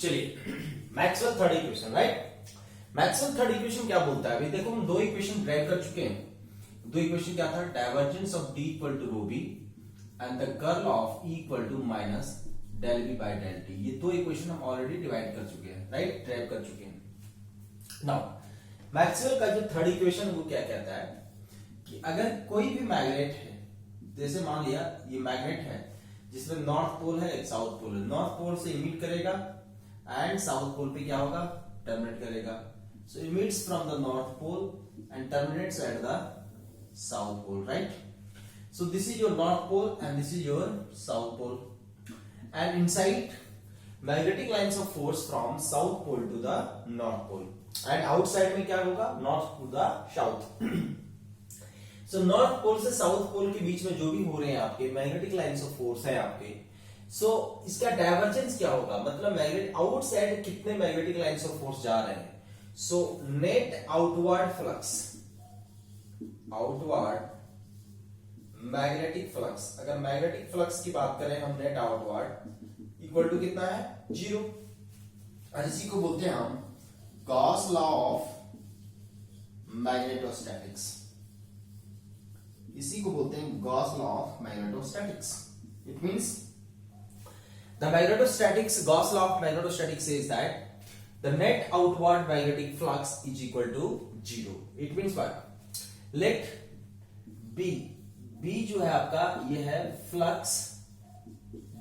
चलिए Maxwell third equation, right. Maxwell third equation क्या बोलता है? अभी देखो हम दो इक्वेशन ड्राइव कर चुके हैं। दो इक्वेशन क्या था? Divergence of D equal to rho B and the curl of E equal to minus del B by del T. ये दो इक्वेशन हम ऑलरेडी डिवाइड कर चुके हैं, राइट, ड्राइव कर चुके हैं। नाउ मैक्सवेल का जो थर्ड इक्वेशन वो क्या कहता है कि अगर कोई भी मैग्नेट है, जैसे मान लिया ये मैग्नेट है जिसमें नॉर्थ पोल है एक साउथ पोल है, नॉर्थ पोल से इमिट करेगा एंड साउथ पोल पे क्या होगा? टर्मिनेट करेगा। So emits from the north pole and terminates at the south pole, right. So this is your north pole and this is your south pole and inside magnetic lines of force from south pole to the north pole and outside में क्या होगा? North to the south. So north pole से south पोल के बीच में जो भी हो रहे हैं आपके मैग्नेटिक लाइंस ऑफ फोर्स है आपके, सो इसका डाइवर्जेंस क्या होगा? मतलब मैग्नेट आउटसाइड कितने मैग्नेटिक लाइंस ऑफ फोर्स जा रहे हैं। So net outward flux, outward magnetic flux, अगर मैग्नेटिक फ्लक्स की बात करें हम, नेट आउटवर्ड इक्वल टू कितना है? 0। और इसी को बोलते हैं हम गॉस लॉ ऑफ मैग्नेटोस्टैटिक्स। इसी को बोलते हैं Gauss law of magnetostatics. It means the magnetostatics, Gauss law of magnetostatics says that the net outward magnetic flux is equal to 0. It means what? Let B जो है आपका ये है flux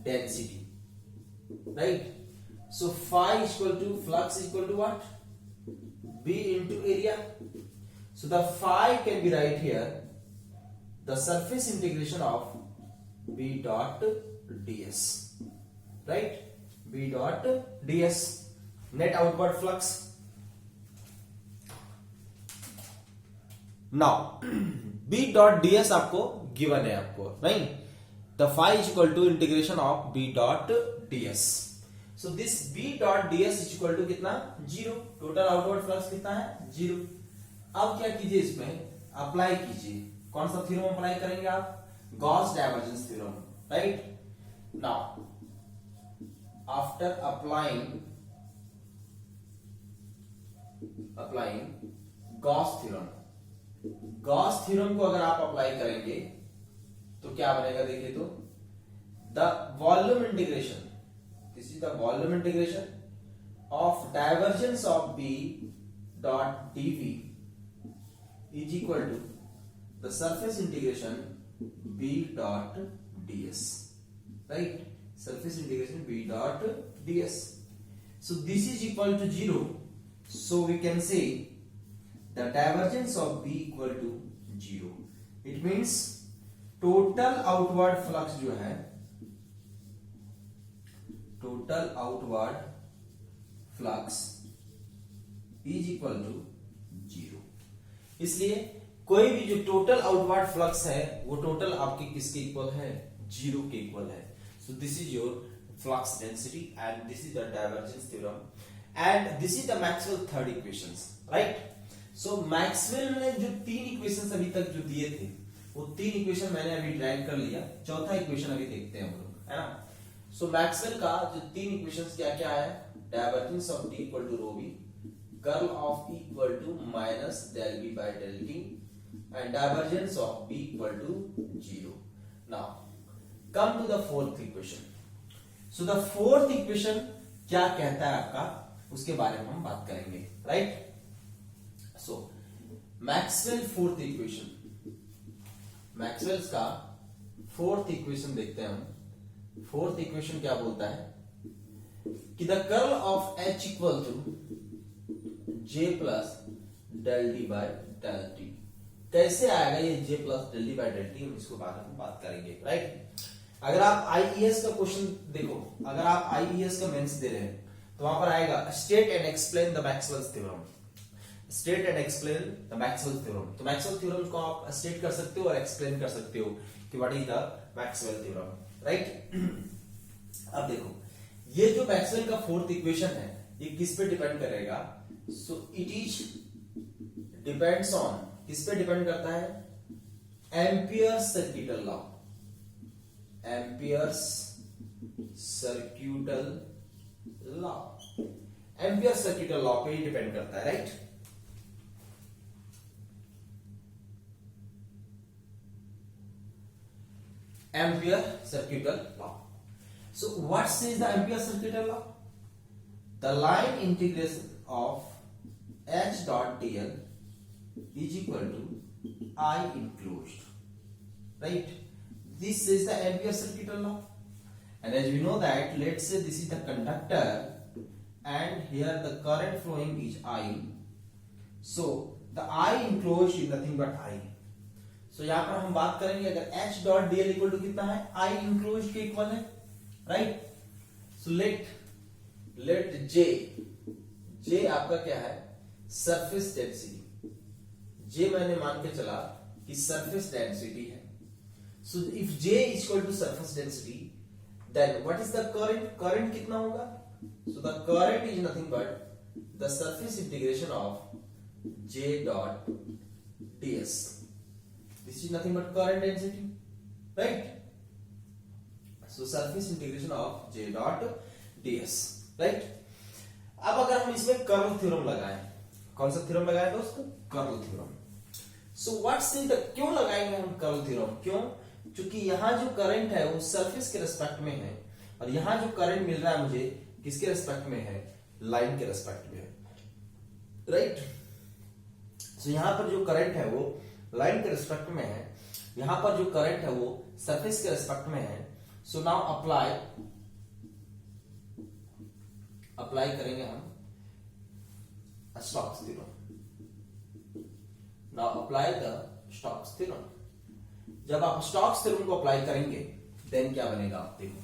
density, right? So phi is equal to flux is equal to what? B into area. So the phi can be right here, the surface integration of B dot ds. Right, B dot ds, net outward flux. Now B dot ds आपको given है आपको, नहीं? The phi is equal to integration of B dot ds. So this B dot ds is equal to कितना? 0. Total outward flux कितना है? 0. अब क्या कीजिए, इसमें अप्लाई कीजिए। कौन सा थ्योरम अप्लाई करेंगे आप? Gauss divergence theorem, right. Now after applying Gauss theorem, Gauss theorem को अगर आप अप्लाई करेंगे तो क्या बनेगा? देखिए तो the volume integration, this is the volume integration of divergence of B dot dV is equal to the surface integration B dot ds, right? Surface integration B dot ds. So this is equal to 0. So we can say the divergence of B equal to 0. It means total outward flux जो है, total outward flux is equal to 0. इसलिए कोई भी जो total outward flux है वो total आपके किसके इक्वल है? 0 के इक्वल है। So this is your flux density and this is the divergence theorem and this is the Maxwell third equations, right? So Maxwell ने जो तीन इक्वेशंस अभी तक जो दिए थे वो तीन इक्वेशन मैंने अभी ड्राइव कर लिया। चौथा इक्वेशन अभी देखते हैं हम लोग, है ना। So Maxwell का जो तीन इक्वेशंस क्या क्या है? Divergence of D equal to rho B, curl of E equal to minus del B by del T and divergence of B equal to 0। Now come to the fourth equation. So the fourth equation क्या कहता है आपका, उसके बारे में हम बात करेंगे, right? So Maxwell fourth equation, Maxwell's का fourth equation देखते हैं हम। fourth equation क्या बोलता है कि the curl of H equal to J plus del D by del T। कैसे आएगा ये J plus del D by del T, हम इसको बाद में बात करेंगे, right? अगर आप आईईएस का क्वेश्चन देखो, अगर आप आईईएस का मेंस दे रहे हैं तो वहां पर आएगा state and explain the Maxwell's theorem, state and explain the Maxwell's theorem. तो मैक्सवेल थ्योरम को आप स्टेट कर सकते हो और एक्सप्लेन कर सकते हो कि what is the Maxwell theorem, right. अब देखो ये जो मैक्सवेल का फोर्थ इक्वेशन है ये किस पे डिपेंड करेगा? So it is depends on, किस पे डिपेंड करता है? Amperes circuital law, amperes सर्क्यूटल law, ampere circuital law पे ही डिपेंड करता है, right. Ampere circuital law. So what says the ampere circuital law? The line integration of H dot DL is equal to I enclosed, right? This is the ampere circuital law, and as we know that, let's say this is the conductor and here the current flowing is I, so the I enclosed is nothing but I. So यहाँ पर हम बात करेंगे अगर H dot dl equal to कितना है, I enclosed के equal है, right? So let J आपका क्या है, सरफेस डेंसिटी। J मैंने मान के चला कि सरफेस डेंसिटी है। So if J is equal to surface density, then what is the current? Current कितना होगा? So the current is nothing but the surface integration of J dot ds। This is nothing but current density, right? So surface integration of J dot ds, right? अब अगर हम इसमें curl theorem लगाएं, कौन सा theorem लगाएं दोस्तों? Curl theorem. So what's the, क्यों लगाएंगे हम कर्ल थ्योरम? क्यों? क्योंकि यहां जो करंट है वो सरफेस के रिस्पेक्ट में है, और यहां जो करंट मिल रहा है मुझे किसके रिस्पेक्ट में है? लाइन के रिस्पेक्ट में है, राइट? सो यहां पर जो करंट है वो लाइन के रिस्पेक्ट में है, यहां पर जो करंट है वो सरफेस के रिस्पेक्ट में है। सो नाउ अप्लाई करेंगे हम Stokes theorem. Now apply the Stokes theorem. जब आप स्टोक्स थ्योरम को अप्लाई करेंगे देन क्या बनेगा आप देखो।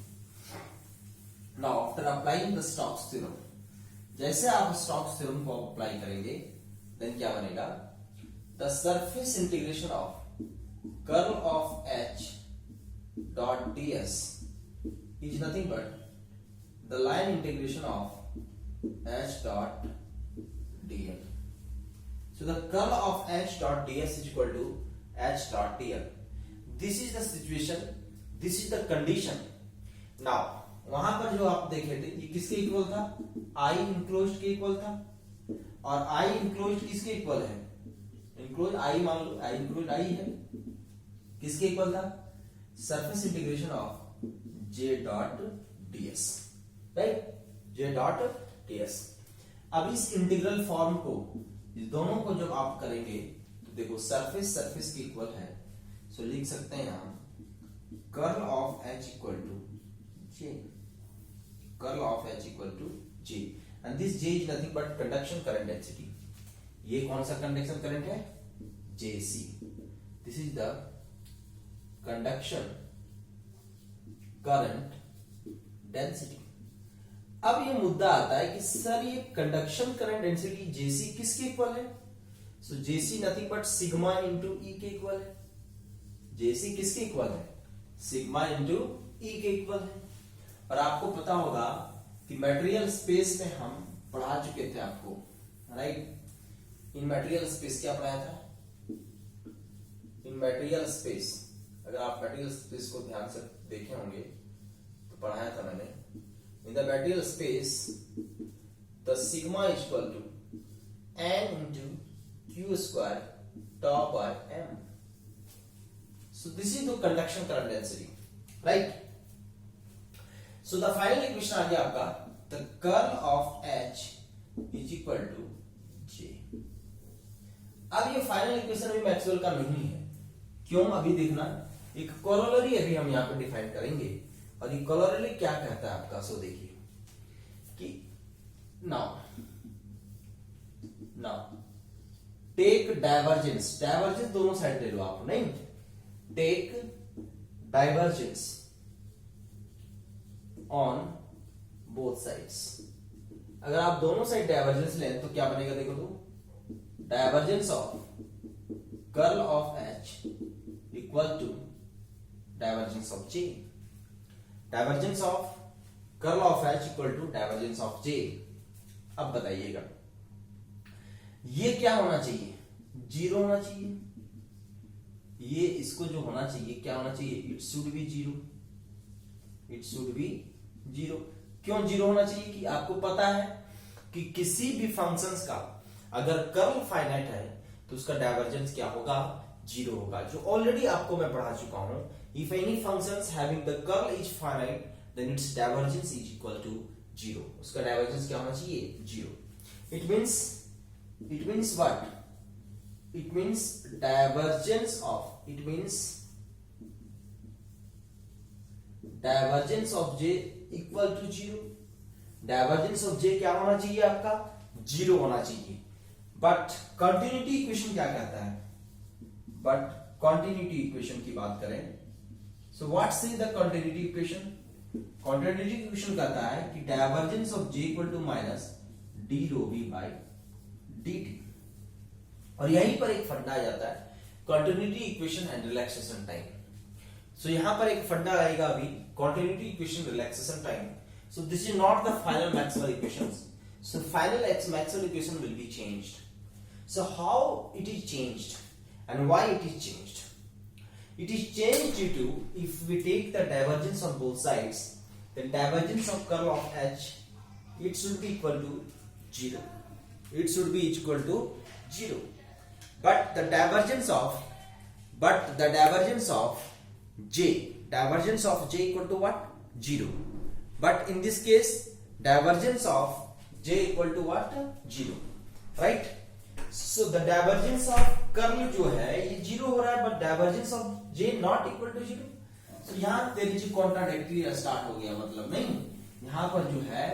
Now after applying the Stokes theorem, जैसे आप स्टोक्स थ्योरम को अप्लाई करेंगे देन क्या बनेगा? The surface integration of curl of H dot ds is nothing but the line integration of H dot dl. So the curl of H dot ds is equal to H dot dl. This is the situation, this is the condition. Now वहां पर जो आप देखे थे ये किसके equal था? I enclosed के इक्वल था, और I enclosed किसके इक्वल है? Enclosed I मान लो, I enclosed I है, किसके इक्वल था? Surface integration of J dot ds, right? J dot ds। अब इस इंटीग्रल फॉर्म को, इस दोनों को जब आप करेंगे तो देखो सरफेस के इक्वल है। सो लिख सकते हैं हम curl of H equal to J, curl of H equal to J, and this J is nothing but conduction current density. ये कौन सा कंडक्शन करंट है? JC। This is the conduction current density. अब ये मुद्दा आता है कि सर ये कंडक्शन करंट डेंसिटी जेसी किसके इक्वल है? सो जेसी नथिंग बट सिग्मा इंटू ई के इक्वल है। जेसी किसके इक्वल है? सिग्मा इंटू ई के इक्वल है। और आपको पता होगा कि मटेरियल स्पेस में हम पढ़ा चुके थे आपको, राइट? इन मटेरियल स्पेस क्या पढ़ाया था? इन मटेरियल स्पेस, अगर आप मटेरियल स्पेस को ध्यान से देखे होंगे तो पढ़ाया था मैंने। In the material space, the sigma is equal to n into q square tau by m. So this is the conduction current density, right? So the final equation आ गया आपका, the curl of H is equal to J. अब ये final equation अभी Maxwell का नहीं है, क्यों? अभी देखना, एक कोरोलरी अभी हम यहाँ पे डिफाइन करेंगे, और ये कोरोलरी क्या कहता है आपका? सो देखिए कि नाउ टेक डाइवर्जेंस, डाइवर्जेंस दोनों साइड ले लो आप, नहीं? Take divergence on both sides. अगर आप दोनों साइड डाइवर्जेंस लें तो क्या बनेगा? देखो तो divergence of curl of H equal to divergence of J। Divergence of curl of H equal to divergence of J। अब बताइएगा ये क्या होना चाहिए? जीरो होना चाहिए। ये इसको जो होना चाहिए क्या होना चाहिए? It should be zero, it should be zero. क्यों जीरो होना चाहिए? कि आपको पता है कि किसी भी फंक्शंस का अगर कर्ल फाइनाइट है तो उसका डाइवर्जेंस क्या होगा, जीरो होगा, जो ऑलरेडी आपको मैं पढ़ा चुका हूं। If any functions having the curl is finite then it's divergence is equal to zero, उसका डाइवर्जेंस क्या होना चाहिए, zero. It means what, it means divergence of j equal to zero. Divergence of j क्या होना चाहिए आपका, zero होना चाहिए। बट कंटिन्यूटी इक्वेशन क्या कहता है, बट कंटिन्यूटी इक्वेशन की बात करें, so what is the continuity equation, continuity equation कहता है कि divergence of j equal to minus D rho v by dt। और यहीं पर एक फंडा आ जाता है, continuity equation and relaxation time. So यहां पर एक फंडा आएगा अभी, continuity equation relaxation time. So this is not the final Maxwell equations, so final Maxwell equation will be changed. So how it is changed and why it is changed, it is changed due to, if we take the divergence on both sides, the divergence of curl of h, it should be equal to zero, it should be equal to zero, but the divergence of j equal to what, zero, but in this case divergence of j equal to what, zero, right? So the divergence of curl जो है ये zero हो रहा है, but divergence of j not equal to zero. So यहां तेरी जो contradictory start हो गया, मतलब नहीं, यहां पर जो है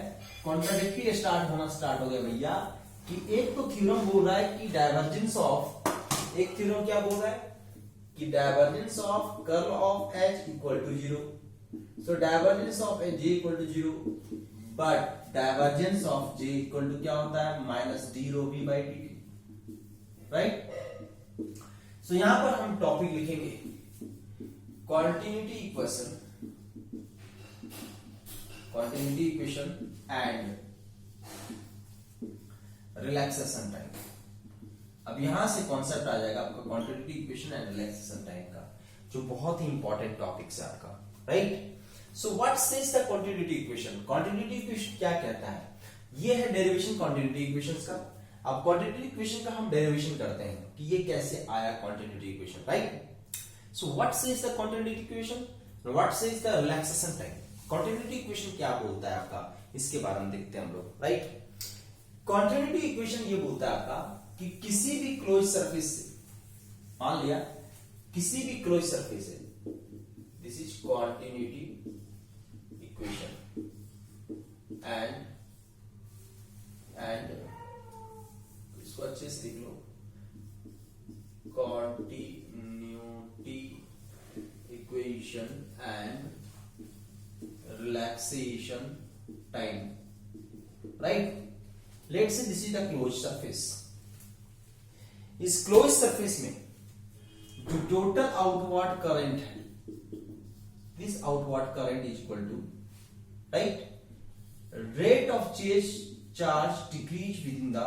कॉन्ट्राडिक्टरी स्टार्ट हो गया भैया, कि एक तो थ्योरम बोल रहा है कि डाइवर्जेंस ऑफ, एक थ्योरम क्या बोल रहा है कि divergence of curl of h equal to zero, so divergence of j equal to zero, but divergence of j equal to क्या होता है, minus D rho v by dt, right. So यहां पर हम टॉपिक लिखेंगे continuity equation and relaxation time. अब यहां से कॉन्सेप्ट आ जाएगा आपका continuity equation and relaxation time का, जो बहुत ही इंपॉर्टेंट टॉपिक है आपका, right. So what says the continuity equation, continuity equation क्या कहता है, ये है डेरिवेशन कंटिन्यूटी इक्वेशंस का। अब कंटिन्यूटी इक्वेशन का हम डेरिवेशन करते हैं कि ये कैसे आया continuity equation, right. So what says the continuity equation, what says the relaxation time. Continuity equation क्या बोलता है आपका, इसके बारे में देखते हैं हम लोग, राइट। कंटिन्यूटी इक्वेशन ये बोलता है आपका कि किसी भी क्लोज सरफेस से, मान लिया किसी भी क्लोज सरफेस है, this is continuity equation and इसको अच्छे से लिख लो, continuity equation and relaxation time, right. Let's say this is the close surface. इस क्लोज सरफेस में जो टोटल आउटवर्ड करंट है, this outward current is equal to, right, rate of change charge decrease with in the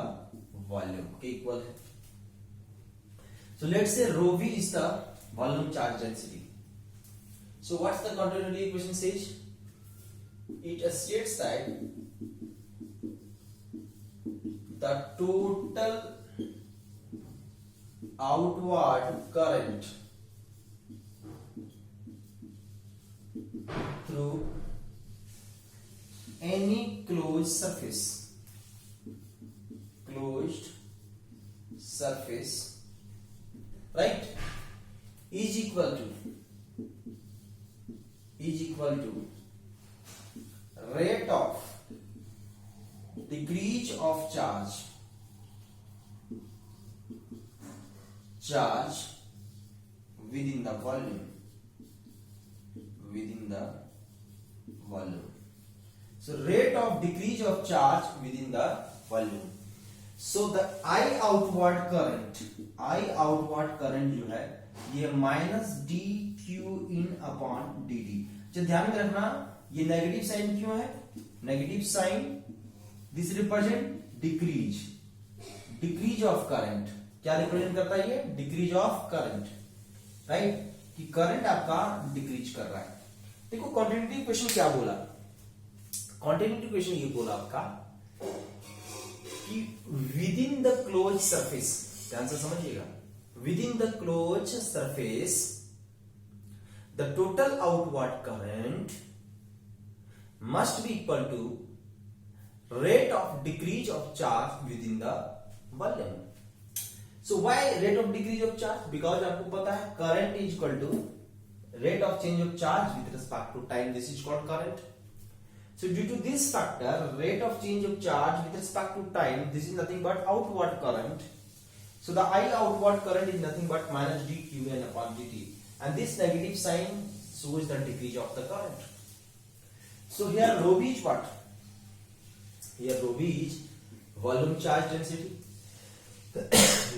volume के equal है। So let's say rho v is the volume charge density. So what's the continuity equation says? It states that the total outward current through any closed surface right is equal to rate of decrease of charge within the volume. So rate of decrease of charge within the volume. So the I outward current जो है ये minus D Q in upon D T. तो ध्यान में रखना ये negative sign क्यों है, negative sign this represent decrease of current. क्या रिप्रेजेंट करता है ये, डिक्रीज ऑफ करंट, राइट, कि करंट आपका डिक्रीज कर रहा है। देखो कंटिन्यूटी इक्वेशन क्या बोला, कंटिन्यूटी इक्वेशन ये बोला आपका कि with in the close surface, ध्यान से समझिएगा, with in the close surface the total outward current must be equal to rate of decrease of charge within the volume. So why rate of decrease of charge? Because आपको पता है current is equal to rate of change of charge with respect to time. This is called current. So due to this factor, rate of change of charge with respect to time, this is nothing but outward current. So the I outward current is nothing but minus dqn upon dt, and this negative sign shows the decrease of the current. So here rho v is what? Here rho v is volume charge density.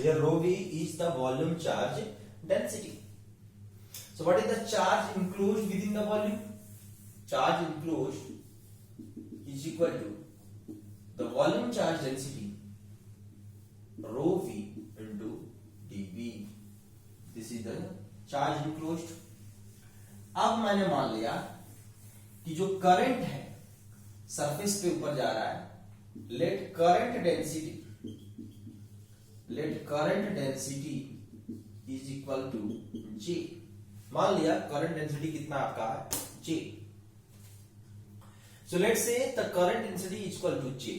Here rho v is the volume charge density. So what is the charge enclosed within the volume? Charge enclosed is equal to the volume charge density rho v into dv. This is the charge enclosed. अब मैंने मान लिया कि जो current है surface पे ऊपर जा रहा है, let current density is equal to J. मान लिया करंट डेंसिटी कितना आपका है, J. So let say the current density is equal to J.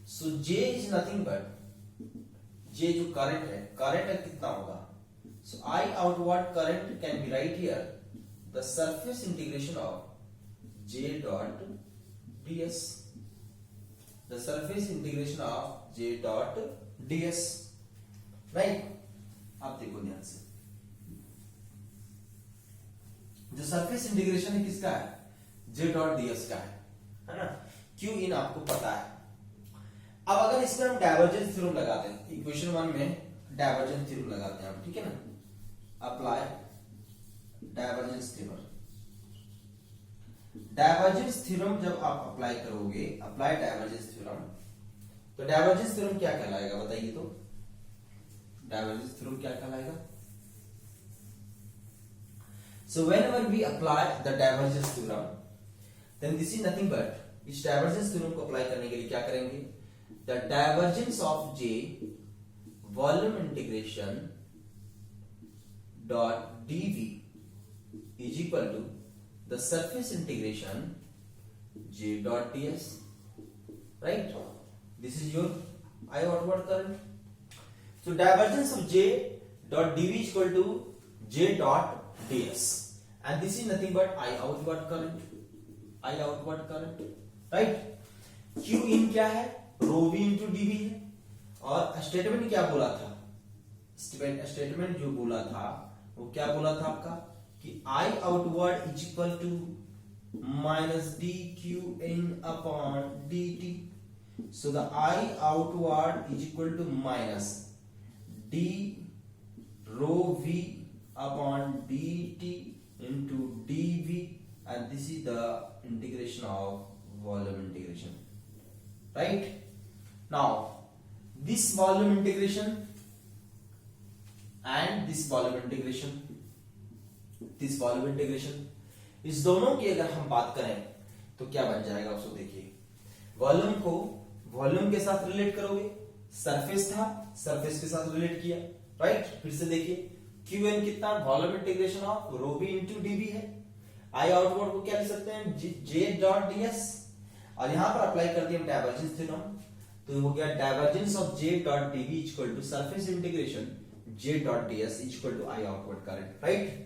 So J is nothing but, J जो करंट कितना होगा, so I outward current can be write here the surface integration of J dot ds, the surface integration of J dot ds, right? आप देखो ध्यान से, जो surface integration है किसका है, J dot ds का है ना. Q in आपको पता है. अब अगर इसमें हम डाइवर्जेंस थ्योरम लगाते हैं, इक्वेशन 1 में डाइवर्जेंस थ्योरम लगाते हैं हम, ठीक है ना. Apply divergence theorem. Divergence theorem जब आप अप्लाई करोगे, अप्लाई डाइवर्जेंस थ्योरम, तो डाइवर्जेंस थ्योरम क्या कहलाएगा बताइए तो. डाइवर्जेंस थ्योरम क्या कहलाएगा? So whenever we apply the divergence theorem, then this is nothing but, इस डाइवर्जेंस थ्योरम को अप्लाई करने के लिए क्या करेंगे, the divergence of J volume integration dot DV is equal to the surface integration J dot ds, right? This is your I outward current. So divergence of J dot dv is equal to J dot ds, and this is nothing but I outward current. I outward current, right? Q in क्या है, rho v into dv है. और statement क्या बोला था, statement जो बोला था वो क्या बोला था आपका, कि I outward is equal to minus dqn upon dt. So the I outward is equal to minus d rho v upon dt into dv, and this is the integration of volume integration, right? Now this volume integration and this volume integration, इस दोनों की अगर हम बात करें तो क्या बन जाएगा उसको देखिए. वॉल्यूम को वॉल्यूम के साथ रिलेट करोगे, सरफेस था सरफेस के साथ रिलेट किया, राइट. फिर से देखिए Qn कितना, volume integration of rho v into DV है. आई आउटवर्ड को क्या लिख सकते हैं, J डॉट ds, और यहां पर अप्लाई कर दिया हम डाइवर्जेंस थ्योरम, तो हो गया divergence of J dot dv equal to surface integration J dot ds equal to I outward current, right.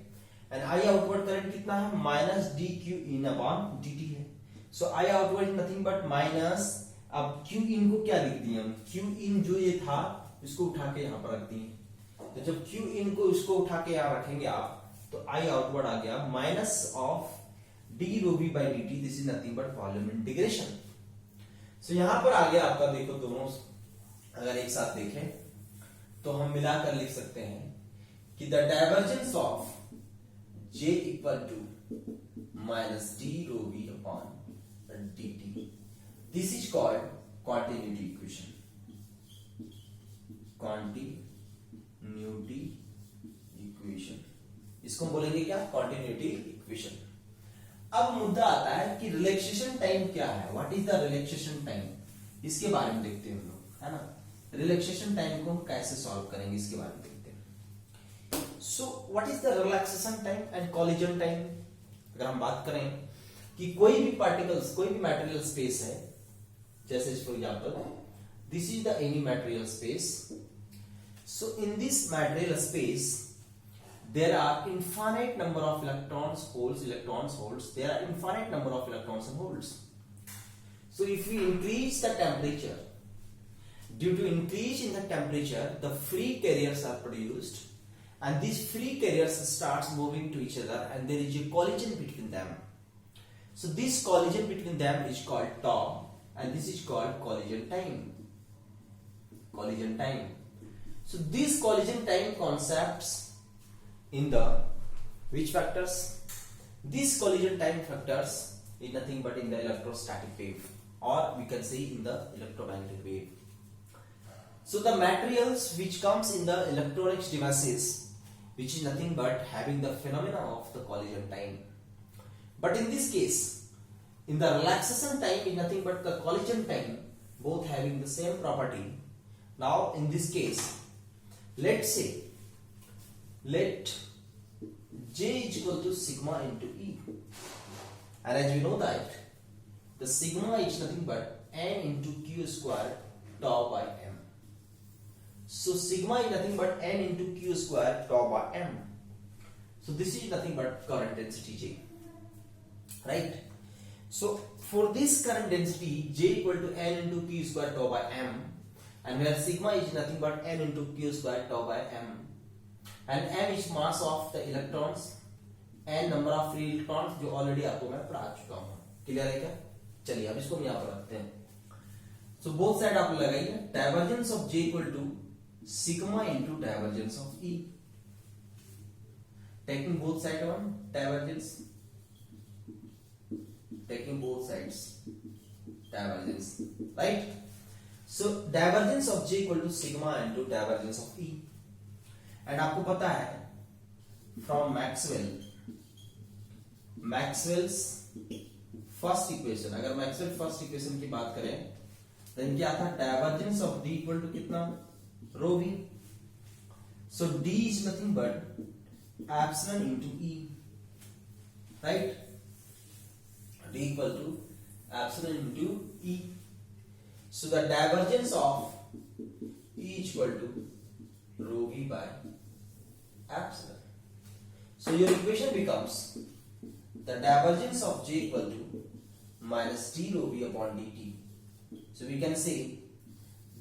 And I outward current कितना है, minus D Q in upon dt है. So I outward is nothing but minus, अब Q in को क्या लिख दिए हम, Q in जो ये था इसको उठा के यहां पर रख दिए. तो जब क्यू इन को इसको उठा के यहां रखेंगे आप, तो आई आउटवर्ड आ गया minus of D rho V by D T. This is nothing but volume integration. So यहां पर आ गया आपका, देखो दोनों अगर एक साथ देखें तो हम मिलाकर लिख सकते हैं कि the divergence of J equal to minus d rho v upon dt. This is called continuity equation. Continuity equation. इसको बोलेंगे क्या, continuity equation. अब मुद्दा आता है कि रिलैक्सेशन टाइम क्या है, what is the relaxation time, इसके बारे में देखते हैं हम लोग, है ना। रिलैक्सेशन टाइम को हम कैसे सॉल्व करेंगे इसके बारे में देखते हैं। सो what is the relaxation time and collision time. अगर हम बात करें कि कोई भी पार्टिकल्स, कोई भी मटेरियल स्पेस है, जैसे for example this is the any material space. So in this material space there are infinite number of electrons holes, there are infinite number of electrons and holes. So if we increase the temperature, due to increase in the temperature, the free carriers are produced, and these free carriers starts moving to each other, and there is a collision between them. So this collision between them is called tau, and this is called collision time. Collision time. So these collision time concepts in the which factors? These collision time factors is nothing but in the electrostatic wave, or we can say in the electromagnetic wave. So the materials which comes in the electronics devices, which is nothing but having the phenomena of the collision time. But in this case, in the relaxation time is nothing but the collision time, both having the same property. Now in this case, let's say let J is equal to sigma into E, and as we know that the sigma is nothing but n into q square tau by m. So sigma is nothing but n into q square tau by m. So this is nothing but current density J, right? So for this current density J equal to n into q square tau by m, and where sigma is nothing but n into q square tau by m, and m is mass of the electrons, n number of free electrons, जो already आपको मैं पढ़ा चुका हूं। Clear है क्या? चलिए अब इसको हम यहां पर रखते हैं। सो बोथ साइड आप लगाइए, divergence of J equal to sigma into divergence of E, taking both side on divergence, taking both sides divergence, right. So divergence of J equal to sigma into divergence of E, and आपको पता है from Maxwell's first equation, अगर Maxwell first equation की बात करें then क्या था, divergence of D equal to कितना, rho V। So D is nothing but epsilon into E, right. D equal to epsilon into E। So the divergence of E equal to rho V by epsilon. So your equation becomes the divergence of J equal to minus d rho V upon dt. So we can say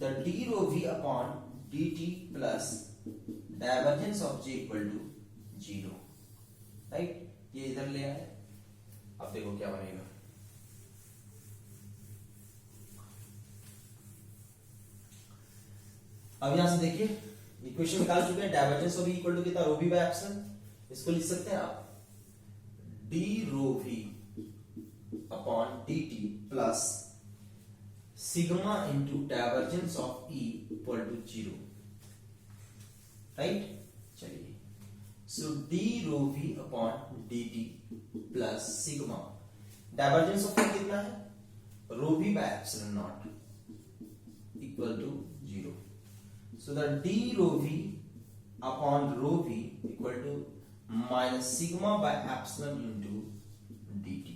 the d rho V upon dt plus divergence of J equal to 0, right? ये इधर ले आए, अब देखो क्या बनेगा। अब यहां से देखिए इक्वेशन निकाल चुके हैं, divergence of V equal to कितना, रो V बाय एप्सिलॉन। इसको लिख सकते हैं आप d rho V upon dt plus sigma into divergence of E equal to 0, right. चलिए, so d rho V upon dt plus sigma, divergence of E कितना है, rho V by epsilon naught equal to 0। So the d rho V upon rho V equal to minus sigma by epsilon into dt,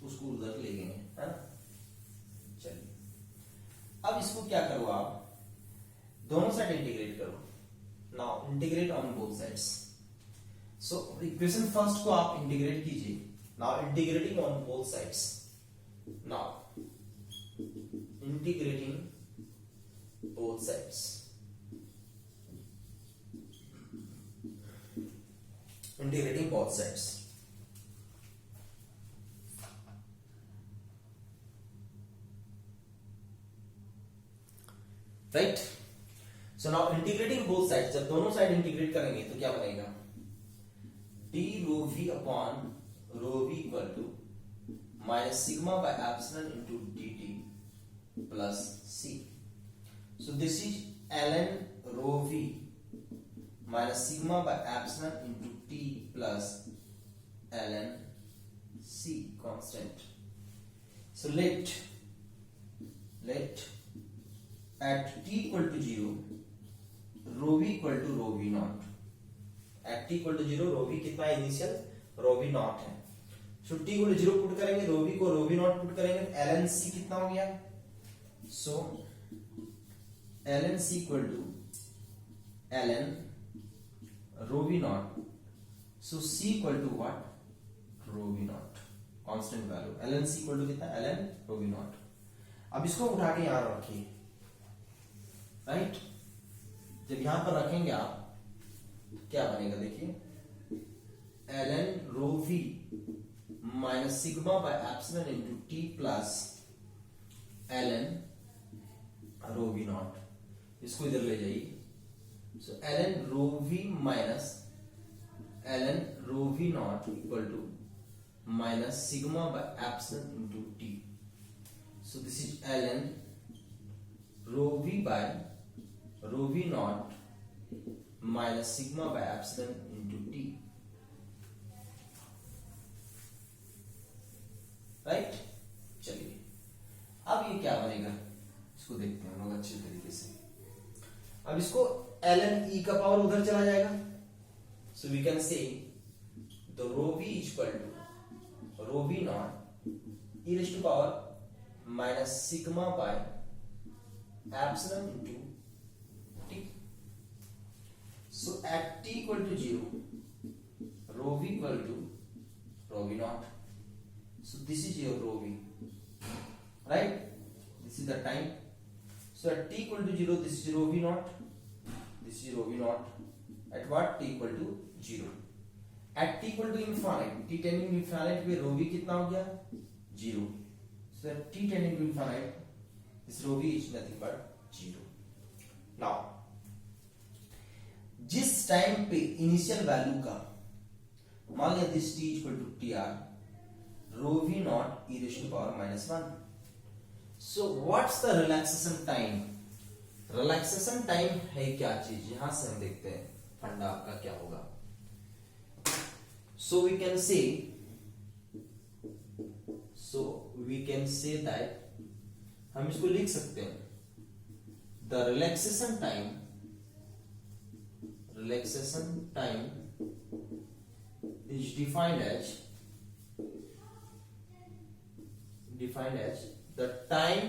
उसको उधर ले गए हैं, है ना। चलिए अब इसको क्या करो, आप दोनों साइड इंटीग्रेट करो। Now integrate on both sides. So equation first को आप इंटीग्रेट कीजिए। Now integrating on both sides, now integrating both sides, integrating both sides, right? So now integrating both sides, जब दोनों साइड इंटीग्रेट करेंगे तो क्या बनेगा, d rho V upon rho V equal to minus sigma by epsilon into dt plus c. So this is ln rho V minus sigma by epsilon into t plus ln c constant. So let at t equal to 0 rho v equal to rho v naught. At t equal to 0 rho v कितना है initial, rho v naught है. सो t equal to 0 put करेंगे, rho v को rho v naught put करेंगे, ln c कितना हो गया. सो ln c equal to ln rho v naught. So c equal to what, rho v naught, constant value. ln c equal to कितना, ln rho v naught. अब इसको उठा के यहां रखिए, राइट. जब यहां पर रखेंगे आप क्या बनेगा देखिए, ln rho v minus sigma by epsilon into t plus ln rho v naught. इसको इधर ले जाइए. So ln rho v minus ln rho v naught equal to minus sigma by epsilon into t. So this is ln rho v by rho v naught minus sigma by epsilon into t. Right. चलिए अब ये क्या बनेगा इसको देखते हैं हम लोग अच्छे तरीके से. अब इसको ln e का पावर उधर चला जाएगा. So we can say the rho v equal to rho v naught e raise to power minus sigma by epsilon into t. So at t equal to 0 rho v equal to rho v naught. So this is your rho v, right? This is the time. So at t equal to 0, this is rho v naught. This is rho v naught. At what? T equal to 0. At t equal to infinite, t tending to infinite पे rho v कितना हो गया? 0. So at t tending to infinite, this rho v is nothing but 0. Now, जिस time पे initial value का मान लिया this t equal to tr, rho v naught e raised to power minus 1. So what's the relaxation time? Relaxation time है क्या चीज, यहां से हम देखते हैं फंडा आपका क्या होगा. So we can say that हम इसको लिख सकते हैं the relaxation time is defined as the time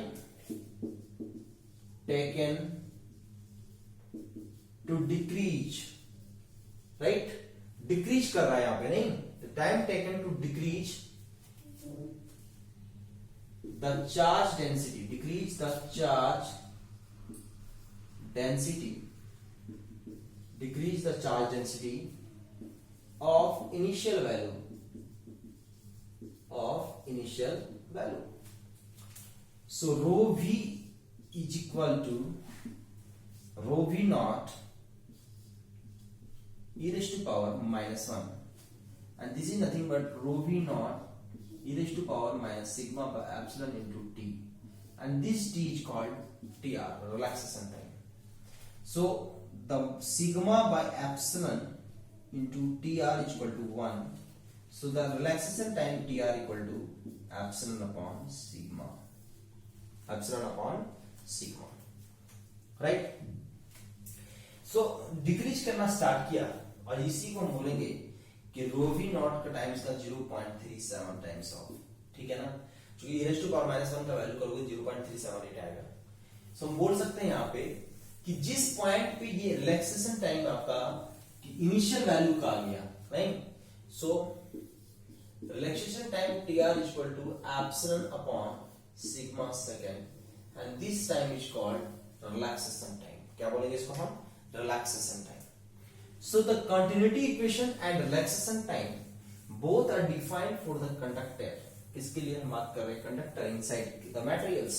taken to decrease, right? Decrease कर रहा है यहां पे, नहीं, the time taken to decrease the charge density, decrease the charge density of initial value. So rho v is equal to rho v naught e raised to power minus 1, and this is nothing but rho v naught e raised to power minus sigma by epsilon into t, and this t is called tr, relaxation time. So the sigma by epsilon into tr is equal to 1. So the relaxation time tr equal to epsilon upon sigma, right? So decrease करना start किया और इसी को हम बोलेंगे कि rho v not का times का 0.37 टाइम्स ऑफ, ठीक है ना, क्योंकि e raised to power minus 1 का वैल्यू करोगे 0.378 आएगा. सो हम बोल सकते हैं यहाँ पे कि जिस पॉइंट पे ये रिलैक्सेशन टाइम आपका इनिशियल वैल्यू का आ गया, right? So relaxation time tr is equal to epsilon upon sigma second, and this time is called relaxation time. क्या बोलेंगे इसको हम? Relaxation time. So the continuity equation and relaxation time both are defined for the conductor. इसके लिए हम बात कर रहे हैं conductor inside the materials.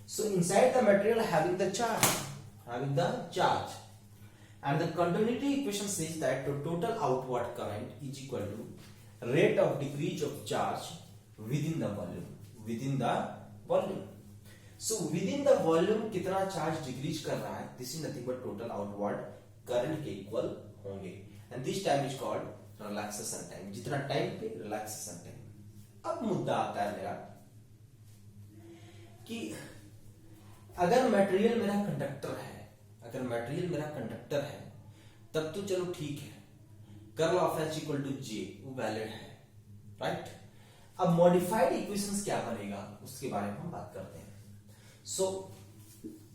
So inside the material having the charge, and the continuity equation says that the total outward current is equal to rate of decrease of charge within the volume. So within the volume कितना charge decrease कर रहा है, this is nothing but total outward current के equal होंगे, and this time is called relaxation time. जितना time पे relaxation time. अब मुद्दा आता है मेरा कि अगर मटेरियल मेरा कंडक्टर है, अगर मटेरियल मेरा कंडक्टर है तब तो चलो ठीक है, curl of H equal to J वो वैलिड है, राइट। अब मॉडिफाइड इक्वेशंस क्या बनेगा उसके बारे में हम बात करते हैं। सो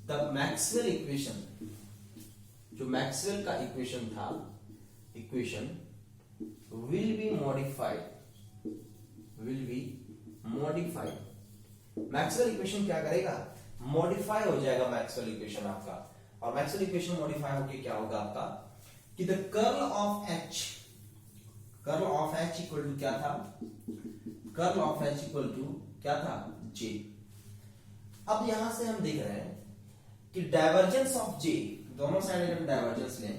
द मैक्सवेल इक्वेशन, जो मैक्सवेल का इक्वेशन था, equation will be modified, will be modified. Maxwell equation क्या करेगा, मॉडिफाई हो जाएगा मैक्सवेल इक्वेशन आपका। और मैक्सवेल इक्वेशन मॉडिफाई होके क्या होगा आपका कि the curl of H, curl of H equal to क्या था, curl of H equal to क्या था, जे। अब यहां से हम देख रहे हैं कि डाइवर्जेंस ऑफ जे, दोनों साइड अगर डाइवर्जेंस लें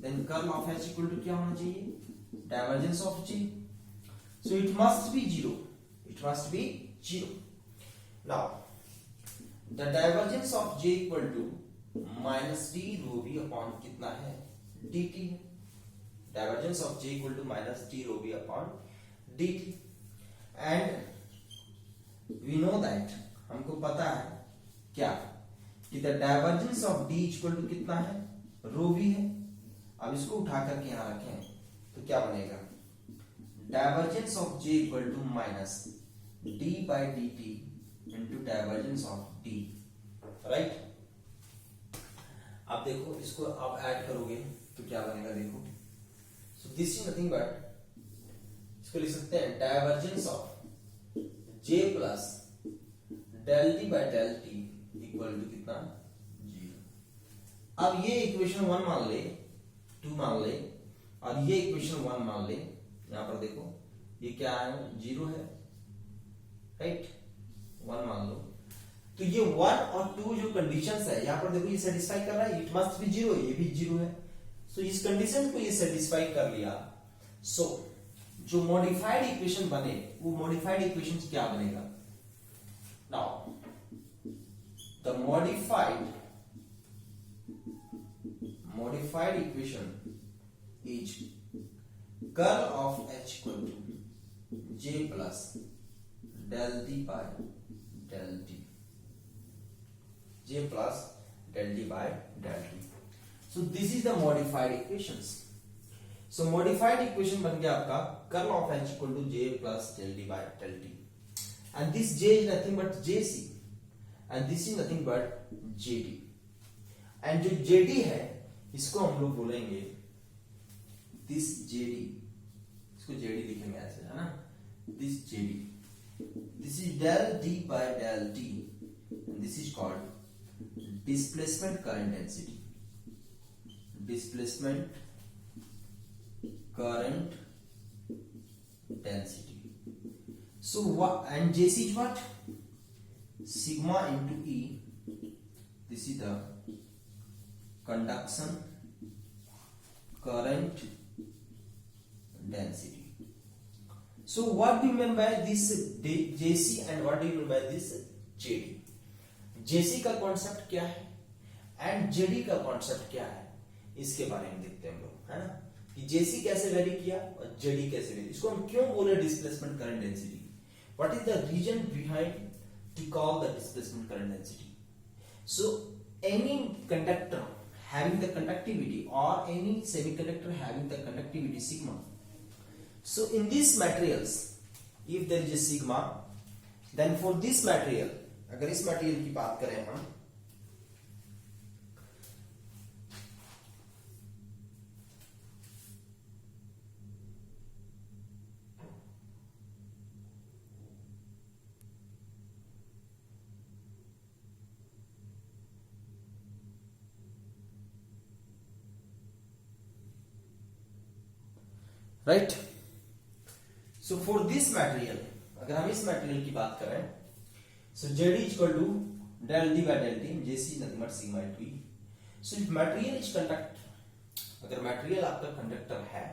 then curl of H equal to क्या होना चाहिए, divergence of J. So it must be zero, it must be zero. Now the divergence of J equal to minus D rho B upon कितना है, dt है। Divergence of j equal to minus D rho B upon dt। And we know that, हमको पता है क्या कि the divergence of d equal to कितना है, रो बी है। अब इसको उठा करके यहां रखें तो क्या बनेगा, divergence of j equal to minus d by D t into divergence of d, right. आप देखो इसको आप ऐड करोगे तो क्या बनेगा, देखो। So this is nothing but, इसको लिख सकते हैं divergence of j plus del d by del t equal to कितना, 0। अब ये इक्वेशन 1 मान ले, 2 मान ले, और ये इक्वेशन 1 मान ले। यहां पर देखो ये क्या है, 0 है, राइट, 1 मान लो। तो ये 1 और 2 जो कंडीशंस है यहां पर देखो ये सेटिस्फाई कर रहा है, इट मस्ट बी 0, ये भी 0 है। सो इस कंडीशन को ये सेटिस्फाई कर लिया। सो जो मॉडिफाइड इक्वेशन बने वो मॉडिफाइड इक्वेशन क्या बनेगा, now the modified equation is curl of h equal to j plus del d by del t, j plus del d by del t. So this is the modified equations. So modified equation बन गया आपका curl of h equal to j plus del d by del t, and this j is nothing but jc, and this is nothing but jd, and जो jd है इसको हम लोग बोलेंगे this jd, इसको jd लिखेंगे ऐसे, है ना, this jd, this is del d by del t, and this is called displacement current density, displacement current density. So what, and jc is what, sigma into e, this is the conduction current density. So what do you mean by this jc and what do you mean by this jd? jc का concept क्या है and jd का concept क्या है, इसके बारे में देखते हैं हम लोग, है ना, कि jc कैसे वेरी किया और jd कैसे वेरी, इसको हम क्यों बोले displacement current density, what is the reason behind to call the displacement current density. So any conductor having the conductivity or any semiconductor having the conductivity sigma. So in these materials, if there is a sigma, then for this material, अगर इस material की बात करें हम, right. So for this material, अगर हम इस material की बात करें, so Z is equal to del D by del T, J C nothing but sigma into E. So if material is conduct, अगर मटेरियल आपका कंडक्टर है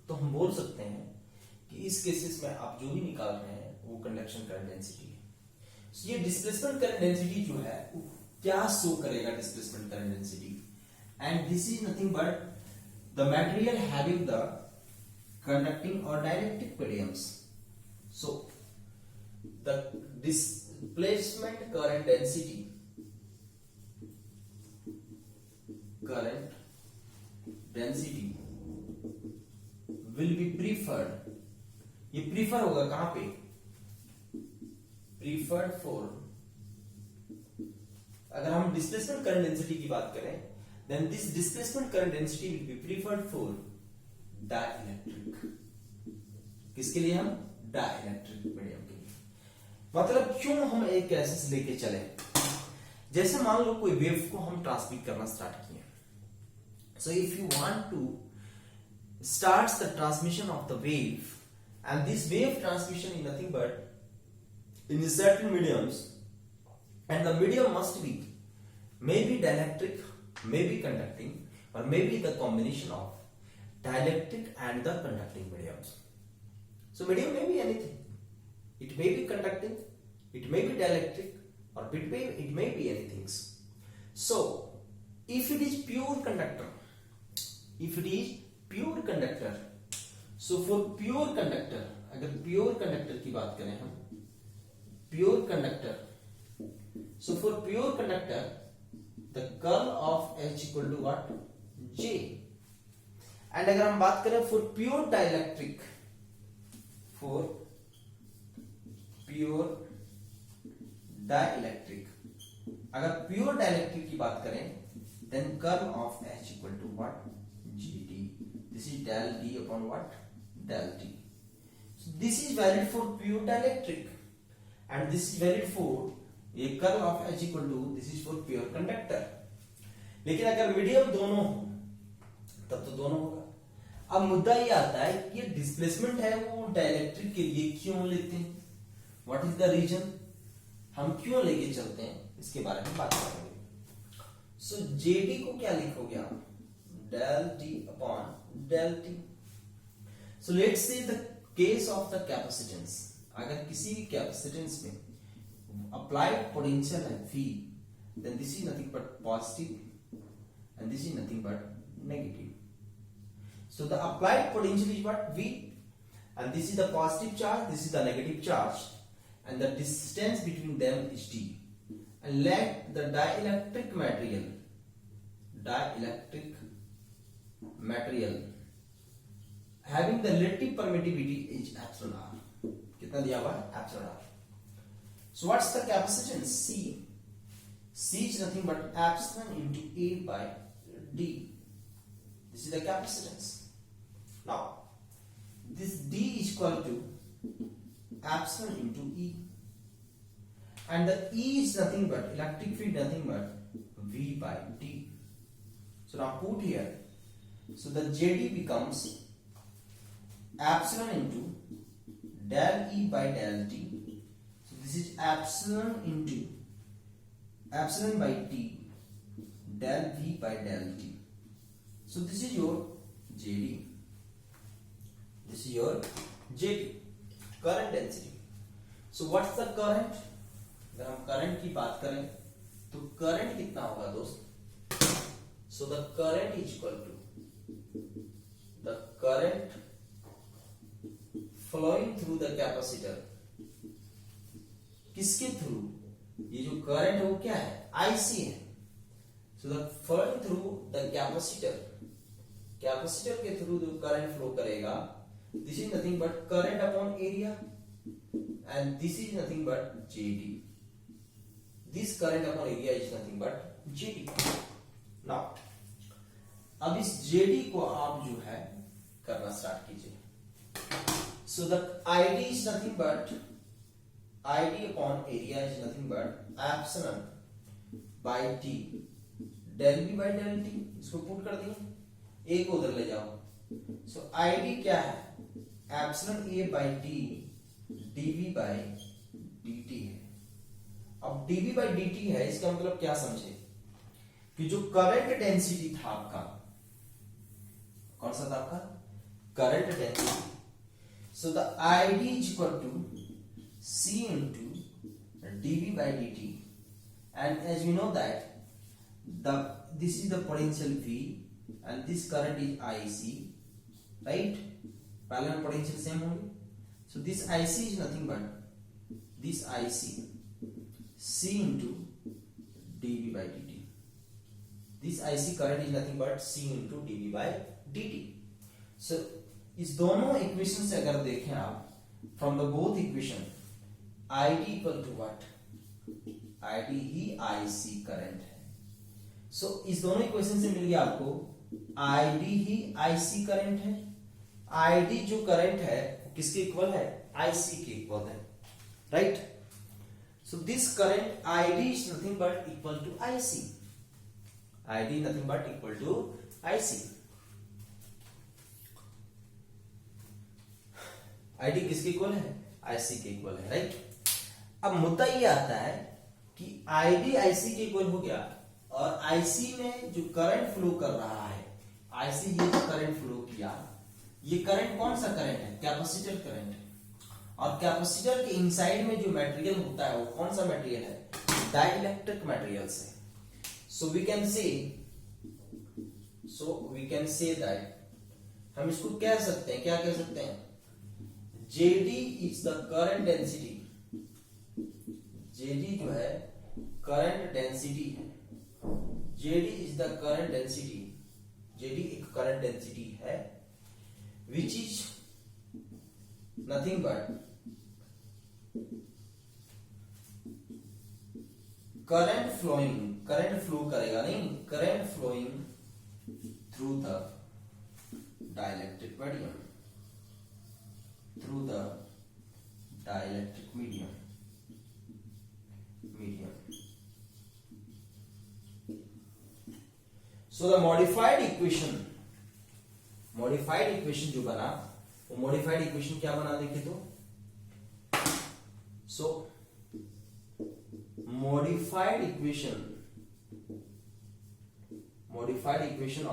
तो हम बोल सकते हैं कि इस केसेस में आप जो भी निकाल रहे हैं वो कंडक्शन करंट डेंसिटी है. सो ये डिस्प्लेसमेंट करंट डेंसिटी जो है वो क्या शो करेगा, displacement current density, and this is nothing but the material having the conducting or dielectric mediums. So the displacement current density current density will be preferred, ये prefer होगा कहां पे, preferred for, अगर हम डिस्प्लेसमेंट करंट डेंसिटी की बात करें, then this displacement current density will be preferred for dielectric, किसके लिए, हम डाइलेक्ट्रिक मीडियम के लिए। मतलब क्यों हम एक केसेस लेके चले, जैसे मान लो कोई वेव को हम ट्रांसमिट करना स्टार्ट किए, so if you want to starts the transmission of the wave, and this wave transmission is nothing but in certain mediums, and the medium must be maybe dielectric, maybe conducting, or maybe the combination of dielectric and the conducting mediums. So medium may be anything, it may be conducting, it may be dielectric, or it may be anything. So if it is pure conductor, if it is pure conductor, so for pure conductor, अगर pure conductor की बात करें हम, pure conductor, so for pure conductor the curl of H equal to what, J। And अगर हम बात करें for pure dielectric, for pure dielectric, अगर प्योर डाइलेक्ट्रिक की बात करें, then curl of H equal to what, GD। This is del D upon what, del T। So this is valid for pure dielectric, and this is valid for a curl of H equal to, this is for pure conductor। लेकिन अगर medium दोनों हो तब तो दोनों होगा। अब मुद्दा ये आता है कि डिस्प्लेसमेंट है वो डाइलेक्ट्रिक के लिए क्यों लेते हैं, व्हाट इज द रीजन, हम क्यों लेके चलते हैं, इसके बारे में बात करेंगे। सो JD को क्या लिखोगे आप, del T upon del T। So let's say the case of the capacitance, अगर किसी भी कैपेसिटेंस में applied potential है V, then this is nothing but positive and this is nothing but negative। So the applied potential is what, V, and this is the positive charge, this is the negative charge, and the distance between them is T, and let the dielectric material having the relative permittivity is epsilon r, कितना दिया हुआ है, epsilon r। So what's the capacitance, C is nothing but epsilon into A by D, this is the capacitance। now this D is equal to epsilon into E, and the E is nothing but electric field, nothing but V by D। So now put here, so the JD becomes epsilon into del E by del T, so this is epsilon into epsilon by T del V by del T। so this is your JD, this is your JD, current density। so what's the current, अगर हम current की बात करें तो current कितना होगा दोस्त, so the current is equal to the current flowing through the capacitor, किसके थ्रू, ये जो करंट है वो क्या है, IC है। so the flowing through the capacitor, capacitor के थ्रू जो करंट फ्लो करेगा, this is nothing but current upon area, and this is nothing but JD, this current upon area is nothing but JD। now अब इस JD को आप जो है करना स्टार्ट कीजिए। so the ID is nothing but ID upon area is nothing but epsilon by T del B by del T, इसको put कर दिए, A को उधर ले जाओ। so ID क्या है, epsilon A by T dV by dt है। अब dV by dt है, इसका मतलब क्या समझे कि जो करंट डेंसिटी था आपका, कौन सा था आपका, current density, so the ID is equal to C into dV by dt, and as we know that this is the potential V and this current is IC, right, पहले में potential same होंगे, so this IC is nothing but this IC C into dV by dt, this IC current is nothing but C into dV by dt। So इस दोनों equation से अगर देखें आप, from the both equation ID equal to what, ID ही IC current है। So इस दोनों इक्वेशन से मिल गया आपको ID ही IC करंट है। ID जो करंट है वो किसके इक्वल है, IC के इक्वल है, right. So this current ID is nothing but equal to IC, ID nothing but equal to IC। ID किसके इक्वल है, IC के इक्वल है, राइट। अब मुद्दा ये आता है कि ID IC के इक्वल हो गया और IC में जो करंट फ्लो कर रहा है, IC ये जो करंट फ्लो किया, ये करंट कौन सा करंट है, कैपेसिटर करंट है। और कैपेसिटर के इनसाइड में जो मटेरियल होता है वो कौन सा मटेरियल है, डाइलेक्ट्रिक मटेरियल्स है। So we can say that, हम इसको कह सकते हैं, क्या कह सकते हैं, JD is the current density, JD जो है करंट डेंसिटी है, JD is the current density, JD एक करंट डेंसिटी है which is nothing but current flow करेगा नहीं, current flowing through the dielectric medium, through the dielectric medium। So the modified equation जो बना वो modified equation क्या बना देखे तो, so modified equation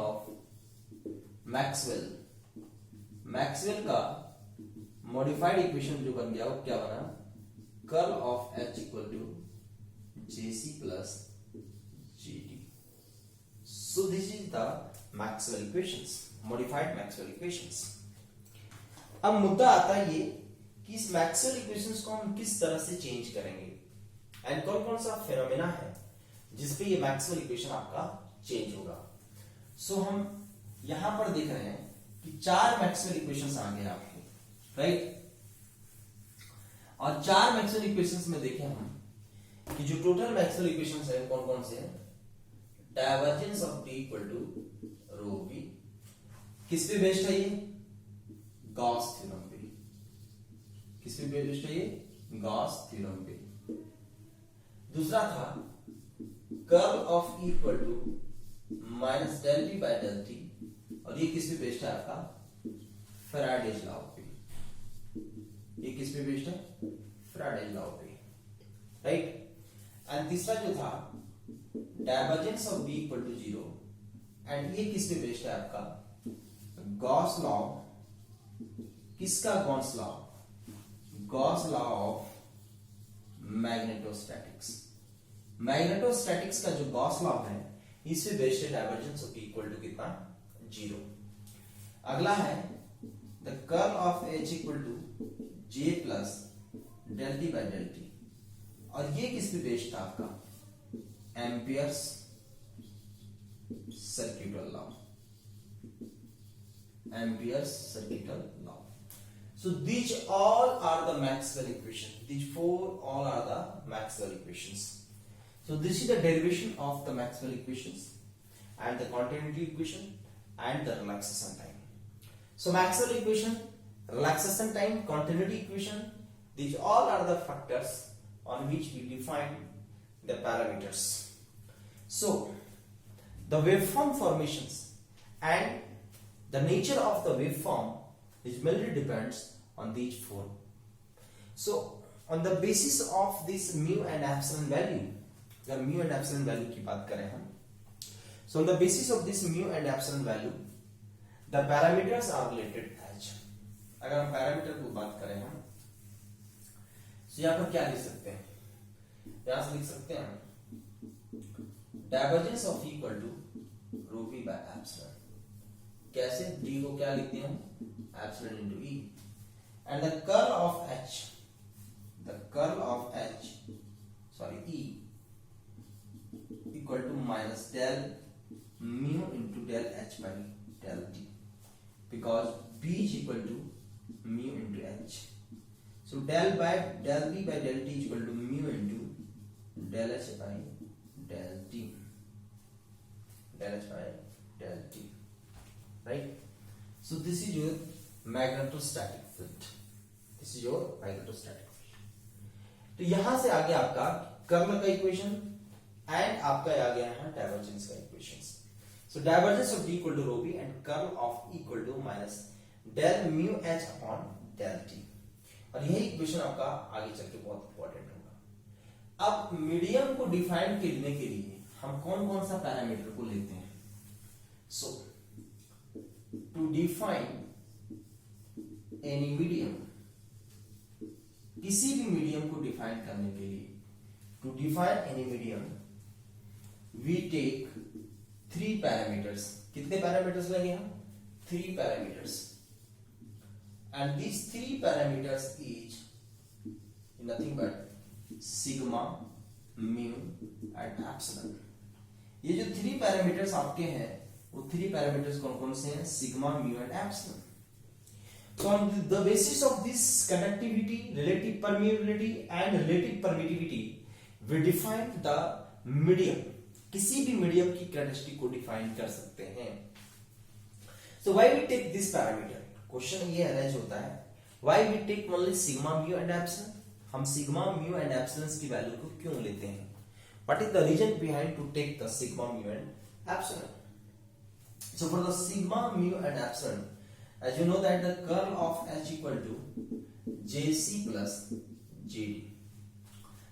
of Maxwell का मॉडिफाइड इक्वेशन जो बन गया वो क्या बना, curl of H equal to JC plus JD। So this is the Maxwell equations, modified Maxwell equations. अब मुद्दा आता है ये कि इस मैक्सवेल इक्वेशंस को हम किस तरह से चेंज करेंगे एंड कौन कौन सा फेनोमेना है जिसपे ये मैक्सवेल इक्वेशन आपका चेंज होगा। सो हम यहां पर देख रहे हैं कि 4 मैक्सवेल इक्वेशंस आ गए आपके, राइट। और 4 मैक्सवेल इक्वेशंस में देखें हम कि जो टोटल मैक्सवेल इक्वेशंस है कौन कौन से हैं, divergence of D equal to rho V, किस पे बेस्ड है ये, गॉस थ्योरम पे, किस पे बेस्ड है ये, गॉस थ्योरम पे। दूसरा था curl of E equal to minus del V by del T, और ये किस पे बेस्ड है आपका, फैराडेज लॉ पे, ये किस पे बेस्ड है, फैराडेज लॉ पे, राइट। एंड तीसरा जो था divergence of B equal to 0, and ये किस पे बेस्ड है आपका, गॉस लॉ, किसका Gauss law, Gauss law of magnetostatics. Magnetostatics का जो गॉस लॉ है इस पे बेस्ड है divergence of B equal to कितना, 0। अगला है the curl of H equal to J plus del T by del T, और ये किस पे बेस्ड था आपका, amperes circuital law, amperes circuital law. So these all are the Maxwell equations. These 4 all are the Maxwell equations. So this is the derivation of the Maxwell equations and the continuity equation and the relaxation time. So Maxwell equation, relaxation time, continuity equation, these all are the factors on which we define the parameters. So the waveform formations and the nature of the waveform is mainly depends on these 4. So on the basis of this mu and epsilon value, अगर mu and epsilon value की बात करें हम, so on the basis of this mu and epsilon value, the parameters are related as, अगर हम parameter को बात करें हम, so यहाँ पर क्या लिख सकते हैं, यहाँ से लिख सकते हैं divergence of equal to rho v by epsilon. कैसे, d को क्या लिखते हैं, epsilon into e, and the curl of h, the curl of h, sorry e equal to minus del mu into del H by del T, because B is equal to mu into H. So del B by del T is equal to mu into del H by del T. Del H by del T. Right? So this is your magnetostatic field. This is your magnetostatic field. तो यहां से आगे आपका curl का equation and आपका आ गया है divergence का equation. So divergence of D equal to rho B and curl of E equal to minus del mu H upon del T. और यही इक्वेशन आपका आगे चल के बहुत इंपॉर्टेंट होगा. अब मीडियम को डिफाइन करने के लिए हम कौन कौन सा पैरामीटर को लेते हैं. So to define any medium, किसी भी मीडियम को डिफाइन करने के लिए, to define any medium we take 3 parameters. कितने पैरामीटर्स लगे हम? 3 parameters. And these 3 parameters is nothing but sigma, mu and epsilon. ये जो 3 पैरामीटर्स आपके हैं वो 3 पैरामीटर्स कौन कौन से हैं? Sigma, mu and epsilon. So on the basis of this conductivity, relative permeability and relative permittivity, we define the medium. किसी भी मीडियम की कैरेक्टरिस्टिक को डिफाइन कर सकते हैं. So why we take this parameter? Question ये अरेंज होता है, why we take only sigma, mu and epsilon? हम sigma, mu and epsilon की वैल्यू को क्यों लेते हैं? What is the reason behind to take the sigma, mu and epsilon? So for the sigma, mu and epsilon, as you know that the curl of H equal to JC plus JD.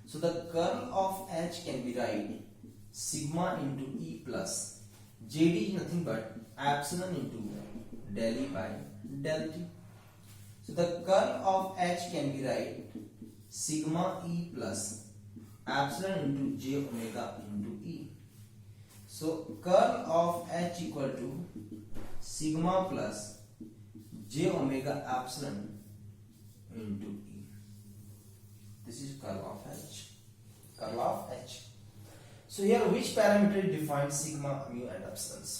So the curl of H can be write sigma into E plus JD is nothing but epsilon into del E by del T. So the curl of H can be write sigma E plus epsilon into j omega into E. So curl of H equal to sigma plus j omega epsilon into E. This is curl of H. Curl of H. So here which parameter defines sigma, mu and epsilons?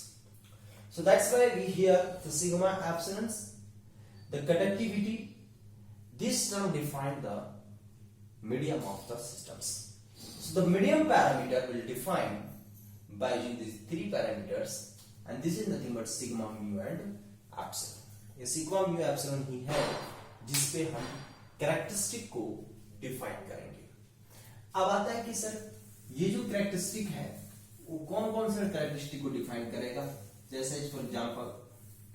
So that's why we hear the sigma, epsilons, the conductivity. This term define the medium of the systems. So the medium parameter will define by using these 3 parameters, and this is nothing but sigma, mu and epsilon. ये sigma, mu, epsilon ही है जिसपे हम characteristic को define करेंगे. अब आता है कि सर ये जो कैरेक्टरिस्टिक है वो कौन कौन से कैरेक्टरिस्टिक को डिफाइन करेगा. जैसे फॉर एग्जांपल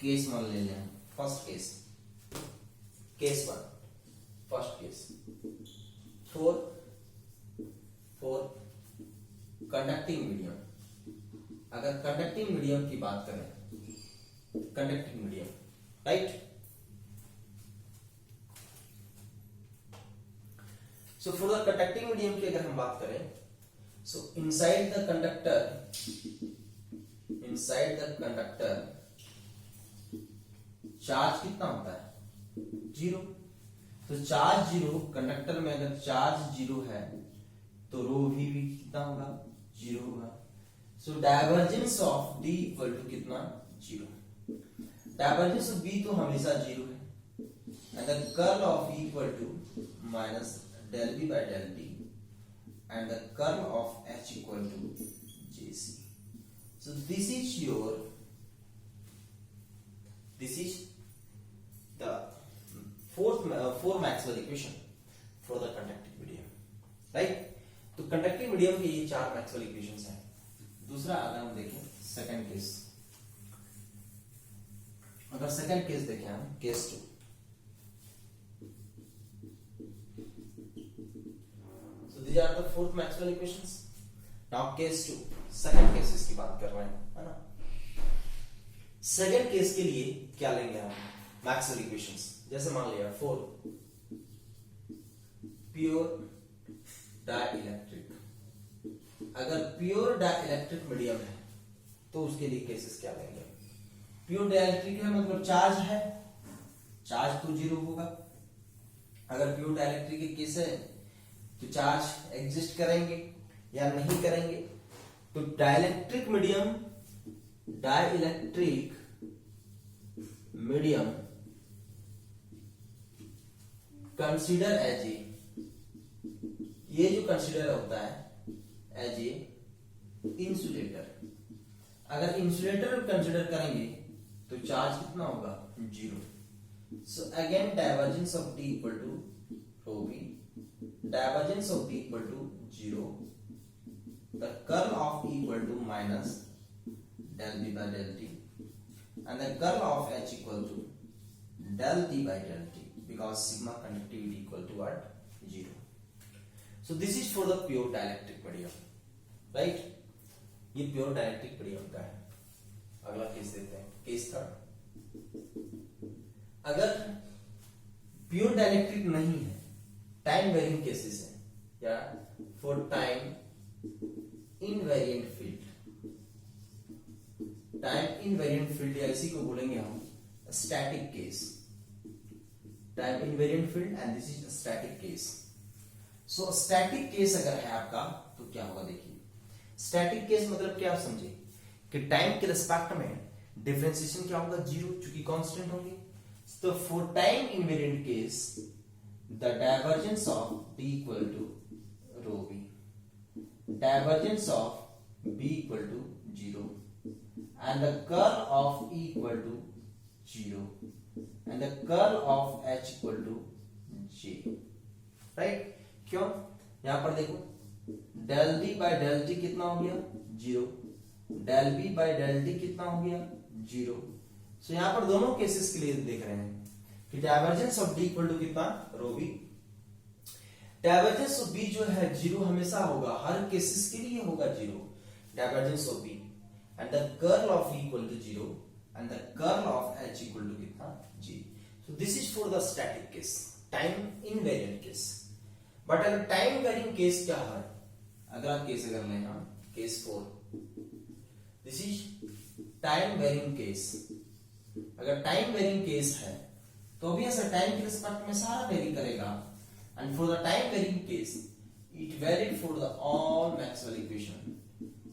केस 1 ले लें. First case 1, first case for conducting medium. अगर कंडक्टिंग मीडियम की बात करें, conducting medium, right. So for the conducting medium की अगर हम बात करें, सो इनसाइड द कंडक्टर चार्ज कितना होता है? 0. तो चार्ज 0, कंडक्टर में अगर चार्ज 0 है तो रो भी कितना होगा? 0 होगा. So divergence of D equal to कितना? 0. डाइवर्जेंस ऑफ B तो हमेशा 0 है. And the curl of E equal to minus del B by del D, and the curl of H equal to JC. So this is the four Maxwell equation for the conducting medium, right? तो conducting medium के ये 4 Maxwell equations हैं. दूसरा अगर हम देखें second case, अगर second case देखें हम case 2. These are the 4th Maxwell equations. Now case 2, second cases की बात कर रहे हैं, है ना. सेकंड केस के लिए क्या लेंगे हम? Maxwell equations. जैसे मान लिया 4 प्योर डाइलेक्ट्रिक. अगर प्योर डाइलेक्ट्रिक मीडियम है तो उसके लिए केसेस क्या लेंगे? प्योर डाइलेक्ट्रिक है मतलब चार्ज है, चार्ज तो 0 होगा. अगर प्योर डाइलेक्ट्रिक के केस है तो चार्ज एग्जिस्ट करेंगे या नहीं करेंगे. तो dielectric medium dielectric medium consider as a, ये जो कंसीडर होता है एज ए इंसुलेटर। अगर इंसुलेटर कंसीडर करेंगे तो चार्ज कितना होगा, 0। So again divergence of t equal to rho v, divergence of t equal to 0, the curl of E equal to minus del B by del T, and the curl of H equal to del T by del T, because sigma conductivity equal to what, 0. So this is for the pure dielectric medium, right? ये pure dielectric medium का है। अगला case देते हैं, case third. अगर pure dielectric नहीं है, time varying cases है, या for time invariant field, time invariant field या इसी को बोलेंगे हम static case, time invariant field and this is static case. So static case अगर है आपका तो क्या होगा, देखिए स्टैटिक केस मतलब क्या आप समझे कि टाइम के रिस्पेक्ट में डिफरेंशिएशन क्या होगा, 0, चूंकि कांस्टेंट होंगे। तो for time invariant case the divergence of t equal to rho b, divergence of b equal to 0 and the curl of E equal to 0 and the curl of H equal to J, right? क्यों? यहां पर देखो del D by del T कितना हो गया, 0, del B by del T कितना हो गया, 0। सो यहां पर दोनों केसेस के लिए देख रहे हैं कि divergence of D equal to कितना, rho b. Divergence of B जो है 0 हमेशा होगा, हर केसेस के लिए होगा 0 divergence of B, and the curl of E equal to 0 and the curl of H equal to कितना, G। So this is for the static case, time invariant case। but अगर time varying case क्या है, अगला case अगर लें हम case 4, this is time varying case। अगर time varying case है तो भी ऐसा टाइम के रिस्पेक्ट में सारा वेरी करेगा, and for the time varying case it varied for the all Maxwell equation।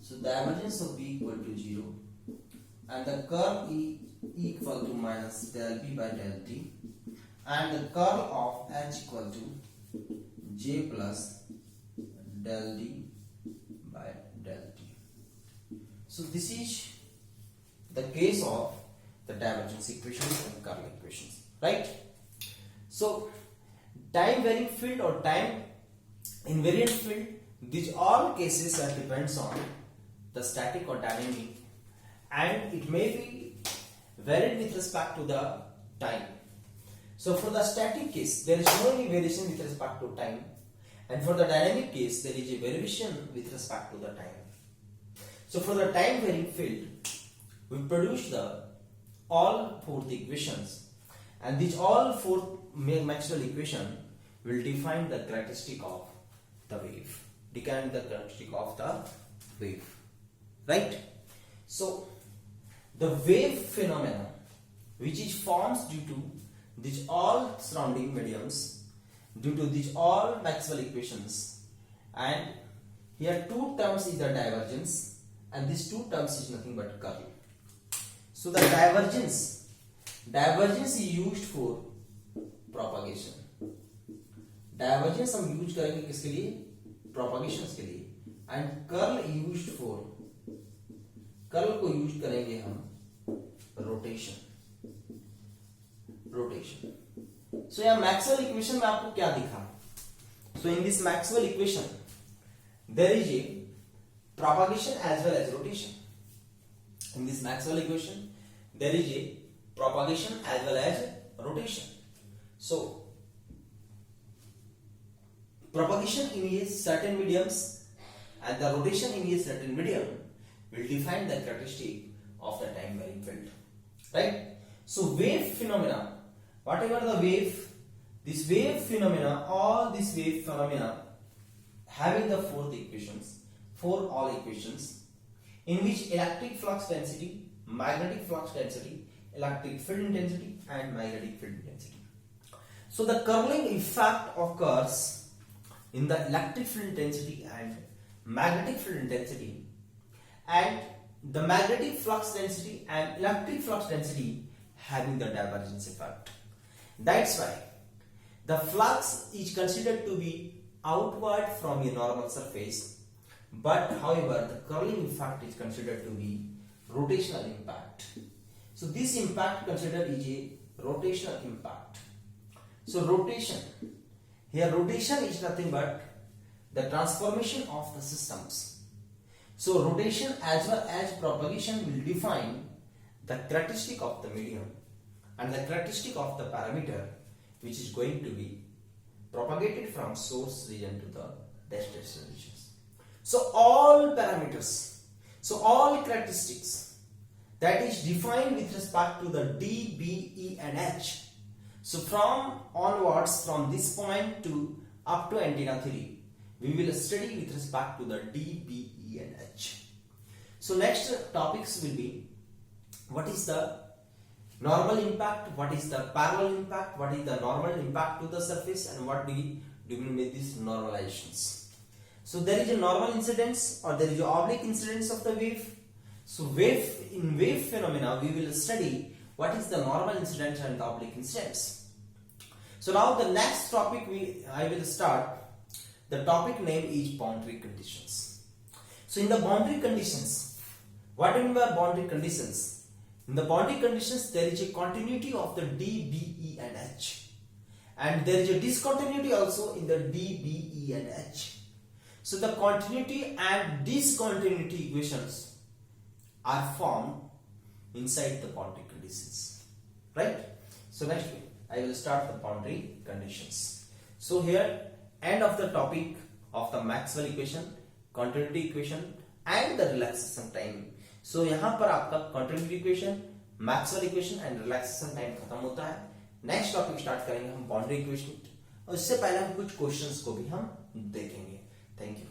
So divergence of B equal to 0 and the curl E equal to minus del B by del T and the curl of H equal to J plus del D by del T। So this is the case of the divergence equations and curl equations, right? So time varying field or time invariant field, these all cases are depends on the static or dynamic, and it may be varied with respect to the time। So for the static case there is no any variation with respect to time, and for the dynamic case there is a variation with respect to the time। So for the time varying field we produce the all four equations, and these all four Maxwell equation will define the characteristic of the wave, define the characteristic of the wave, right? So the wave phenomena which is forms due to these all surrounding mediums, due to these all Maxwell equations, and here two terms is the divergence and these two terms is nothing but curl। So the divergence is used for propagation, divergence हम use करेंगे किसके लिए, propagation के लिए, and curl used for, curl को use करेंगे हम rotation. सो यहाँ मैक्सवेल इक्वेशन में आपको क्या दिखा, so in this Maxwell equation there is a propagation as well as rotation। in this Maxwell equation there is a propagation as well as rotation। so propagation in a certain mediums and the rotation in a certain medium will define the characteristic of the time varying field, right? So wave phenomena, whatever the wave, this wave phenomena, all these wave phenomena having the four equations, four all equations in which electric flux density, magnetic flux density, electric field intensity and magnetic field intensity। so the curling effect occurs in the electric field intensity and magnetic field intensity, and the magnetic flux density and electric flux density having the divergence effect. That's why the flux is considered to be outward from a normal surface, but however the curling effect is considered to be rotational impact. So this impact considered is a rotational impact. So rotation, here rotation is nothing but the transformation of the systems. So rotation as well as propagation will define the characteristic of the medium and the characteristic of the parameter which is going to be propagated from source region to the destination regions. So all parameters, so all characteristics that is defined with respect to the D, B, E and H. So from onwards, from this point to up to antenna 3, we will study with respect to the D, B, E and H. So next topics will be what is the normal impact, what is the parallel impact, what is the normal impact to the surface, and what do we do with these normalizations. So there is a normal incidence or there is an oblique incidence of the wave. So in wave phenomena we will study what is the normal incidence and the oblique incidence. So now the next topic I will start. The topic name is boundary conditions. So in the boundary conditions, what do you mean by boundary conditions? In the boundary conditions, there is a continuity of the D, B, E and H. And there is a discontinuity also in the D, B, E and H. So the continuity and discontinuity equations are formed inside the boundary conditions. Right? So next week, I will start the boundary conditions. So here, end of the topic of the Maxwell equation, continuity equation and the relaxation time. So यहाँ पर आपका continuity equation, Maxwell equation and relaxation time खत्म होता है. Next topic start करेंगे हम boundary equation और इससे पहले हम कुछ क्वेश्चंस को भी हम देखेंगे. Thank you.